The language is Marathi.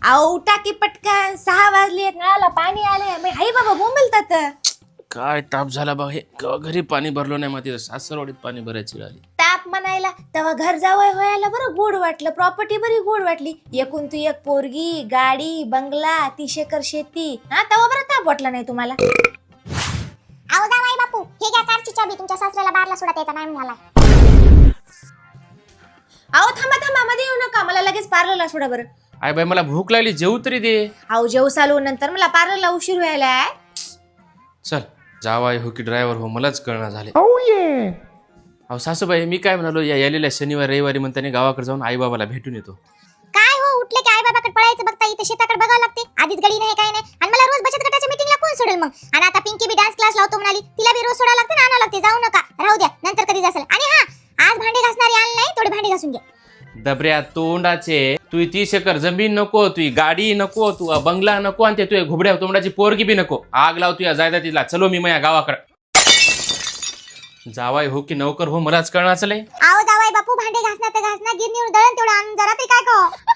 अहो उठा की पटकन 6 वाजले नळाला पाणी आले मी हाय बाबा बोंबलतात. काय ताप झाला बा हे घरी पाणी भरलो नाही माती सासरवाडीत पाणी भरायची आली. ताप म्हणायला तेव्हा घर जावं व्हायला बरं गोड वाटलं. प्रॉपर्टी बरी गोड वाटली. एकूण तू एक पोरगी गाडी बंगला 30 एकर शेती हा तेव्हा बरं ताप वाटला नाही तुम्हाला. आहो जावाई बापू हे घ्या कारची चाबी तुमच्या सासऱ्याला बारला सोडा त्याचा टाइम झाला. अहो थांबा मध्ये येऊ नका मला लगेच पार्लरला सोडा बरं. आय बाई मला भूक लागली जेवू तरी दे. अहो जेव चालू नंतर मला पार्लरला उशीर व्हायला. चल जावाय हो की ड्रायव्हर हो मलाच कळणार झाले. अहो सासूबाई मी काय म्हणालो या यालेल्या शनिवार रविवारी म्हणताना गावाकडे जाऊन आई बाबाला भेटून येतो. काय हो उठले की आई बाबाकडे पळायचं बघता इथे शेताकडे बघावं लागते. आधीच गडी नाही काय नाही आणि मला रोज बचत गटाच्या मीटिंगला कोण सोडेल मग. आणि आता पिंकी बी डान्स क्लास लावतो म्हणाली तिला बी रोज सोडावं लागते ना आणावं लागते. जाऊ नका राहू द्या नंतर कधी जासल. आणि हा आज भांडे घासणारी आण नाही थोडे भांडे घासून घ्या. दबऱ्या तोंडाचे तू 30 एकर जमीन नको तुझी गाडी नको तू बंगला नको आणि ते तुझ्या घुबड्या तोंडाची पोरगी बी नको. आग लाव तुझ्या जायदातीला चलो मी माझ्या गावाकडे. जावाय हो की नौकर हो मलाच कळणार चले. आहो जावाई बापू भांडे घासणार तर घासणार गिरणीवर दळण तेवढं आणून जरा ते काय कहो.